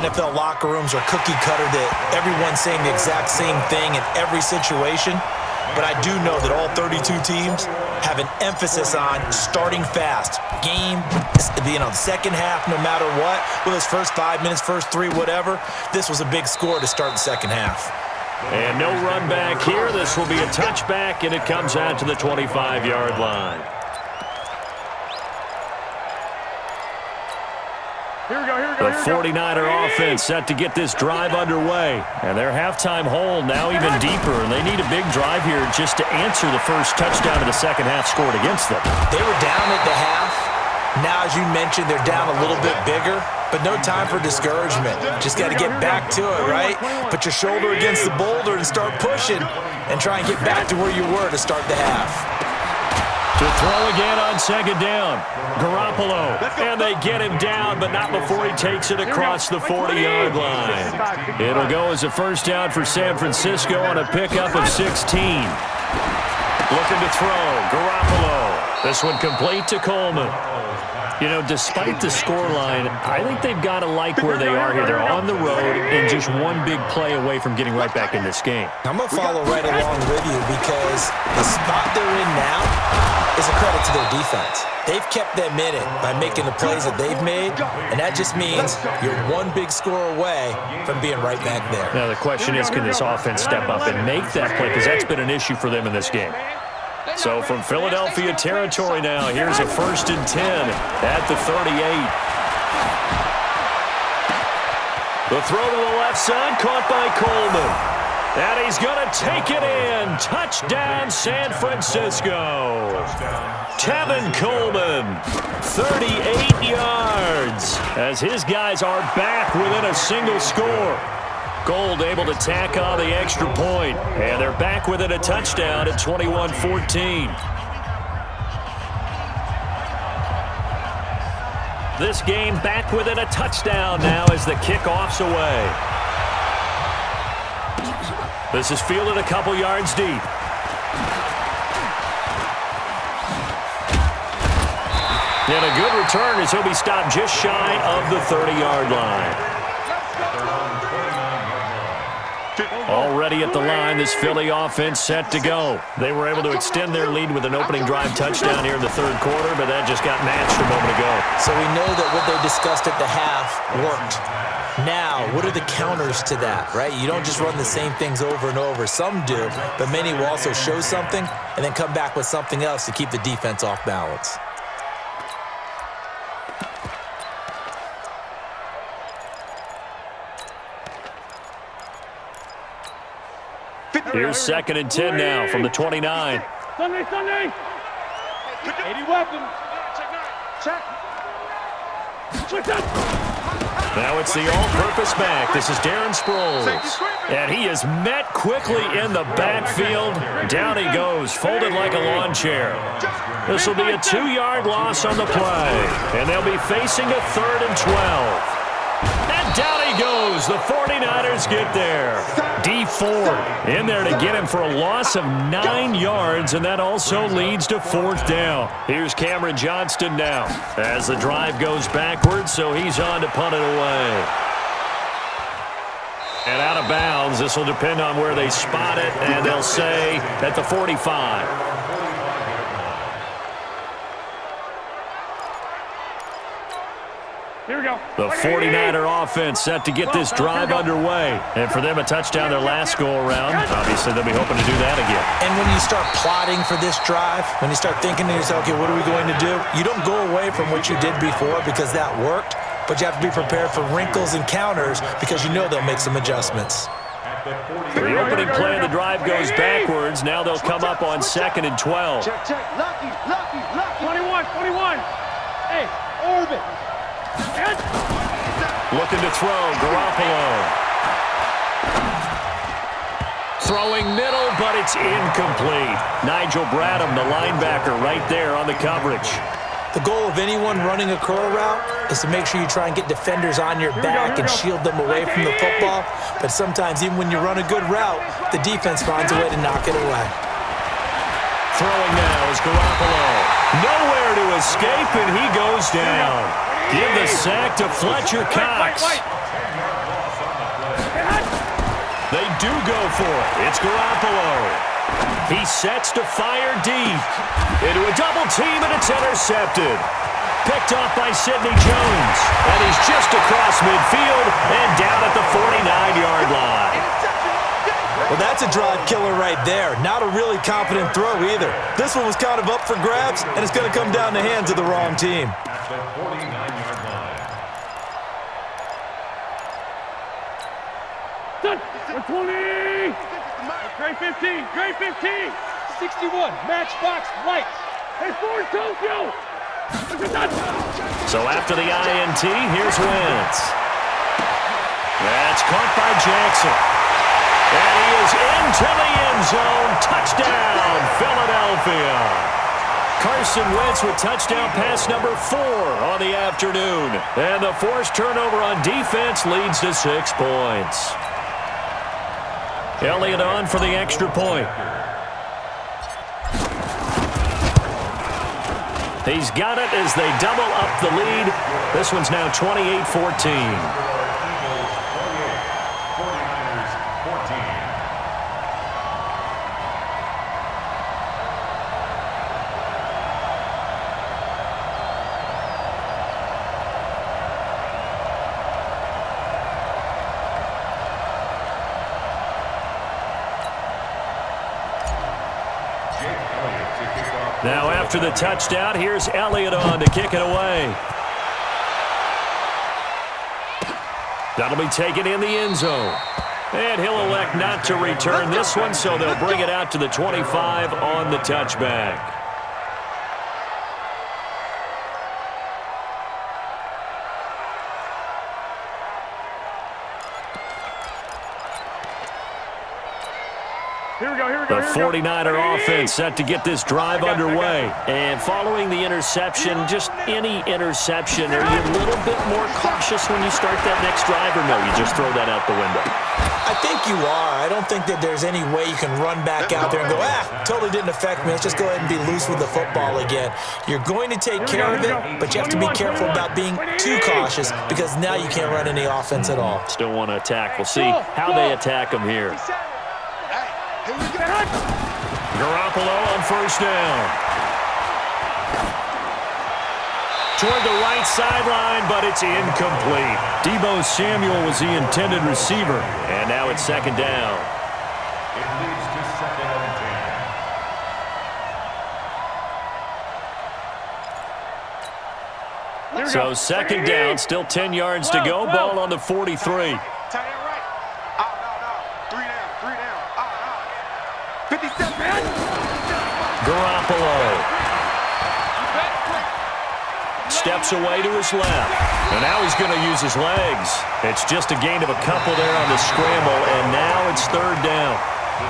NFL locker rooms are cookie cutter that everyone's saying the exact same thing in every situation. But I do know that all 32 teams have an emphasis on starting fast. Game, the second half, no matter what, whether it's first 5 minutes, first 3, whatever, this was a big score to start the second half. And no run back here. This will be a touchback, and it comes out to the 25-yard line. The 49er offense set to get this drive underway. And their halftime hole now even deeper. And they need a big drive here just to answer the first touchdown of the second half scored against them. They were down at the half. Now, as you mentioned, they're down a little bit bigger. But no time for discouragement. Just got to get back to it, right? Put your shoulder against the boulder and start pushing. And try and get back to where you were to start the half. To throw again on second down. Garoppolo. And they get him down, but not before he takes it across the 40-yard line. It'll go as a first down for San Francisco on a pickup of 16. Looking to throw. Garoppolo. This one complete to Coleman. You know, despite the scoreline, I think they've got to like where they are here. They're on the road and just one big play away from getting right back in this game. I'm going to follow right along with you because the spot they're in now is a credit to their defense. They've kept them in it by making the plays that they've made, and that just means you're one big score away from being right back there. Now, the question is, can this offense step up and make that play? Because that's been an issue for them in this game. So from Philadelphia territory now, here's a 1st and 10 at the 38. The throw to the left side, caught by Coleman. And he's going to take it in. Touchdown, San Francisco. Tevin Coleman, 38 yards, as his guys are back within a single score. Gold able to tack on the extra point, and they're back within a touchdown at 21-14. This game back within a touchdown now as the kickoff's away. This is fielded a couple yards deep. And a good return as he'll be stopped just shy of the 30-yard line. Already at the line, this Philly offense set to go. They were able to extend their lead with an opening drive touchdown here in the third quarter, but that just got matched a moment ago. So we know that what they discussed at the half worked. Now, what are the counters to that, right? You don't just run the same things over and over. Some do, but many will also show something and then come back with something else to keep the defense off balance. Here's 2nd and 10 now from the 29. Sunday. 80 welcome. Check. Now it's the all-purpose back. This is Darren Sproles. And he is met quickly in the backfield. Down he goes, folded like a lawn chair. This will be a 2-yard loss on the play. And they'll be facing a 3rd and 12. And down he goes. The 49ers get there. D Ford in there to get him for a loss of 9 yards, and that also leads to 4th down. Here's Cameron Johnston now as the drive goes backwards, so he's on to punt it away. And out of bounds. This will depend on where they spot it, and they'll say at the 45. Here we go. The 49er offense set to get this drive underway. And for them, a touchdown their last go-around. Obviously, they'll be hoping to do that again. And when you start plotting for this drive, when you start thinking to yourself, okay, what are we going to do? You don't go away from what you did before because that worked, but you have to be prepared for wrinkles and counters because you know they'll make some adjustments. The opening play of the drive goes backwards. Now they'll come up on 2nd and 12. Check. Lucky. 21. Hey, orbit. Looking to throw, Garoppolo. Throwing middle, but it's incomplete. Nigel Bradham, the linebacker, right there on the coverage. The goal of anyone running a curl route is to make sure you try and get defenders on your back and shield them away from the football. But sometimes, even when you run a good route, the defense finds a way to knock it away. Throwing now is Garoppolo. Nowhere to escape, and he goes down. Give the sack to Fletcher Cox. They do go for it. It's Garoppolo. He sets to fire deep. Into a double team, and it's intercepted. Picked off by Sidney Jones. And he's just across midfield and down at the 49-yard line. Well, that's a drive killer right there. Not a really confident throw either. This one was kind of up for grabs, and it's going to come down the hands of the wrong team. Done. 120. Great 15. Great 15. 61. Matchbox lights. Hey, Ford Tokyo. So after the INT, here's Wentz. That's caught by Jackson. And he is into the end zone. Touchdown, Philadelphia. Carson Wentz with touchdown pass number 4 on the afternoon. And the forced turnover on defense leads to 6 points. Elliott on for the extra point. He's got it as they double up the lead. This one's now 28-14. Now after the touchdown, here's Elliott on to kick it away. That'll be taken in the end zone. And he'll elect not to return this one, so they'll bring it out to the 25 on the touchback. Here we go, here we go, The 49er offense set to get this drive underway. And following the interception, just any interception, are you a little bit more cautious when you start that next drive, or no, you just throw that out the window? I think you are. I don't think that there's any way you can run back out there and go, totally didn't affect me. Let's just go ahead and be loose with the football again. You're going to take care of it, but you have to be careful about being too cautious because now you can't run any offense at all. Still want to attack. We'll see how they attack them here. Garoppolo on first down. Toward the right sideline, but it's incomplete. Deebo Samuel was the intended receiver, and now it's second down. It leads to second and 10. So second down, still 10 yards to go. Ball on the 43. Garoppolo steps away to his left, and now he's going to use his legs. It's just a gain of a couple there on the scramble, and now it's third down.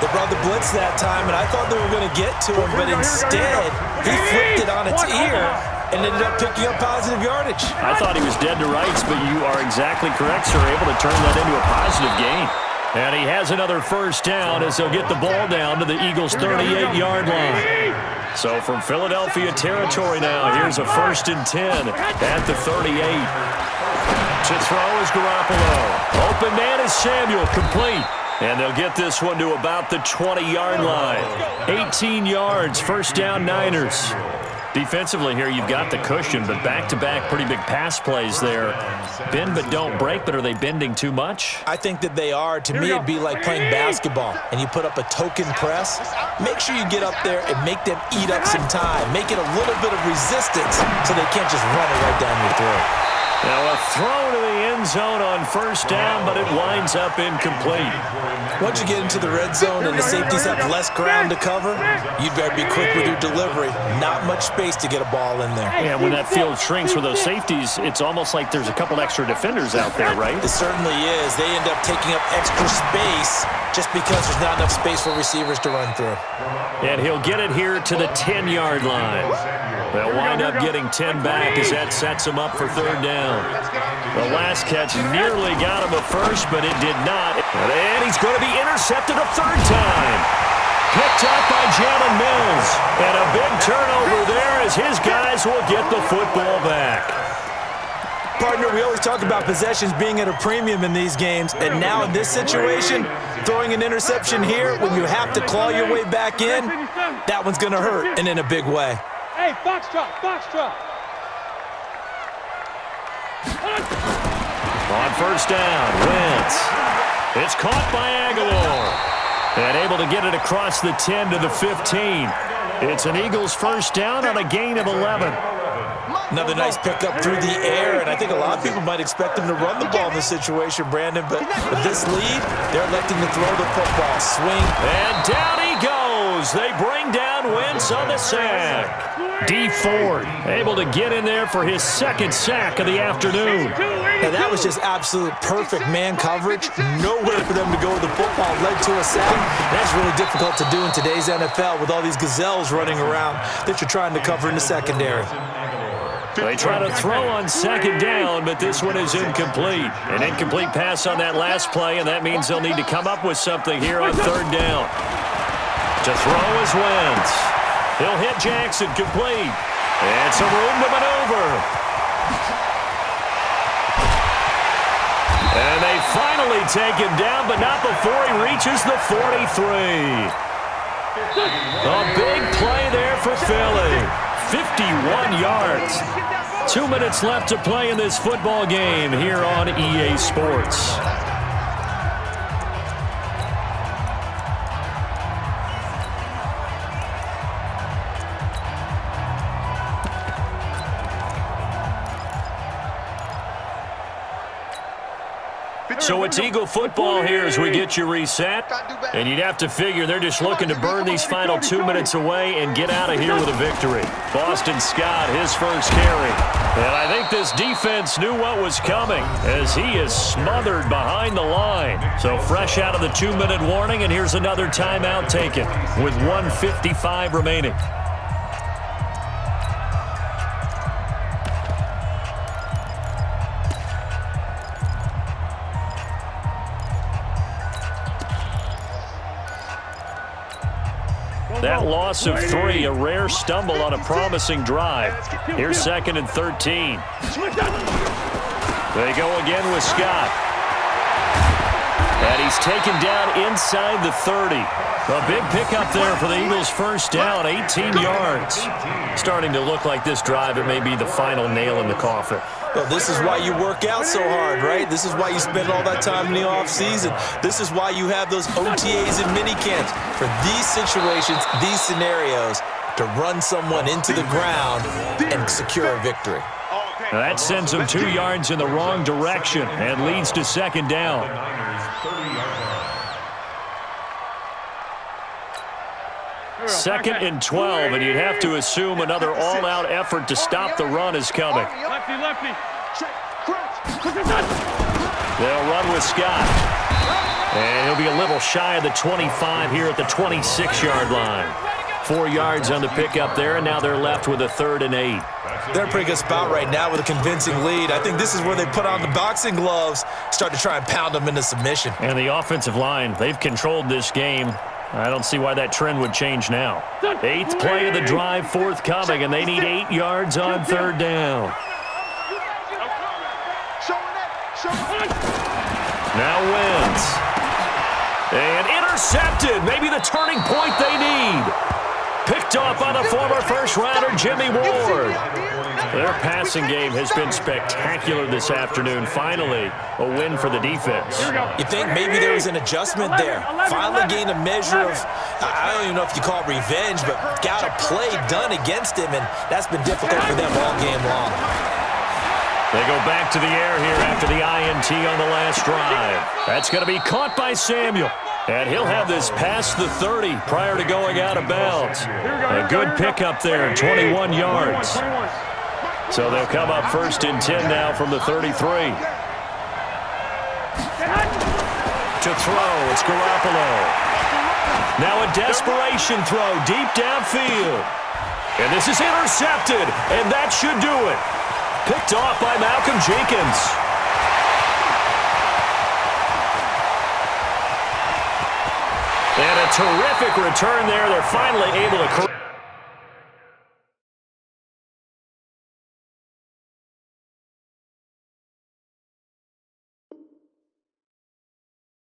They brought the blitz that time, and I thought they were going to get to him, but instead he flipped it on its ear and ended up picking up positive yardage. I thought he was dead to rights, but you are exactly correct, sir. Able to turn that into a positive gain. And he has another first down as they'll get the ball down to the Eagles' 38-yard line. So from Philadelphia territory now, here's a 1st and 10 at the 38. To throw is Garoppolo. Open man is Samuel, complete. And they'll get this one to about the 20-yard line. 18 yards, first down Niners. Defensively here, you've got the cushion, but back-to-back pretty big pass plays there. Bend but don't break, but are they bending too much? I think that they are. To me, it'd be like playing basketball, and you put up a token press. Make sure you get up there and make them eat up some time. Make it a little bit of resistance so they can't just run it right down your throat. Now a throw to the end zone on first down, but it winds up incomplete. Once you get into the red zone and the safeties have less ground to cover, you'd better be quick with your delivery. Not much space to get a ball in there. Yeah, when that field shrinks for those safeties, it's almost like there's a couple extra defenders out there, right? It certainly is. They end up taking up extra space just because there's not enough space for receivers to run through. And he'll get it here to the 10-yard line. They'll wind up getting 10 back as that sets them up for third down. The last catch nearly got him a first, but it did not. And he's going to be intercepted a third time. Picked up by Jalen Mills. And a big turnover there as his guys will get the football back. Partner, we always talk about possessions being at a premium in these games, and now in this situation, throwing an interception here when you have to claw your way back in, that one's going to hurt, and in a big way. Hey, foxtrot, foxtrot. On first down, Wentz. It's caught by Aguilar. And able to get it across the 10 to the 15. It's an Eagles first down on a gain of 11. Another nice pickup through the air, and I think a lot of people might expect him to run the ball in this situation, Brandon, but with this lead, they're electing to throw the football. Swing. And down he goes. They bring down Wentz on the sack. D. Ford able to get in there for his second sack of the afternoon. And that was just absolute perfect man coverage. Nowhere for them to go with the football. Led to a sack. That's really difficult to do in today's NFL with all these gazelles running around that you're trying to cover in the secondary. They try to throw on second down, but this one is incomplete. An incomplete pass on that last play, and that means they'll need to come up with something here on third down. To throw is Wentz. He'll hit Jackson complete. And some room to maneuver. And they finally take him down, but not before he reaches the 43. A big play there for Philly. 51 yards. 2 minutes left to play in this football game here on EA Sports. So it's Eagle football here as we get you reset. And you'd have to figure they're just looking to burn these final 2 minutes away and get out of here with a victory. Boston Scott, his first carry. And I think this defense knew what was coming as he is smothered behind the line. So fresh out of the 2-minute warning, and here's another timeout taken with 1:55 remaining. That loss of 3, a rare stumble on a promising drive. Here's 2nd and 13. They go again with Scott. And he's taken down inside the 30. A big pickup there for the Eagles' first down, 18 yards. Starting to look like this drive, it may be the final nail in the coffin. Well, this is why you work out so hard, right? This is why you spend all that time in the offseason. This is why you have those OTAs and mini camps for these situations, these scenarios, to run someone into the ground and secure a victory. Now that sends them 2 yards in the wrong direction and leads to second down. Second and 12, and you'd have to assume another all-out effort to stop the run is coming. Lefty, lefty. They'll run with Scott. And he'll be a little shy of the 25 here at the 26-yard line. 4 yards on the pickup there, and now they're left with a 3rd and 8. They're in a pretty good spot right now with a convincing lead. I think this is where they put on the boxing gloves, start to try and pound them into submission. And the offensive line, they've controlled this game. I don't see why that trend would change now. 8th play of the drive forthcoming, and they need 8 yards on third down. Now Wentz. And intercepted. Maybe the turning point they need. Picked off by the former first-rounder Jimmy Ward. Their passing game has been spectacular this afternoon. Finally, a win for the defense. You think maybe there was an adjustment there. Finally gained a measure of, I don't even know if you call it revenge, but got a play done against him, and that's been difficult for them all game long. They go back to the air here after the INT on the last drive. That's going to be caught by Samuel. And he'll have this past the 30 prior to going out of bounds. A good pickup there, 21 yards. So they'll come up 1st and 10 now from the 33. To throw, it's Garoppolo. Now a desperation throw deep downfield. And this is intercepted, and that should do it. Picked off by Malcolm Jenkins. And a terrific return there. They're finally able to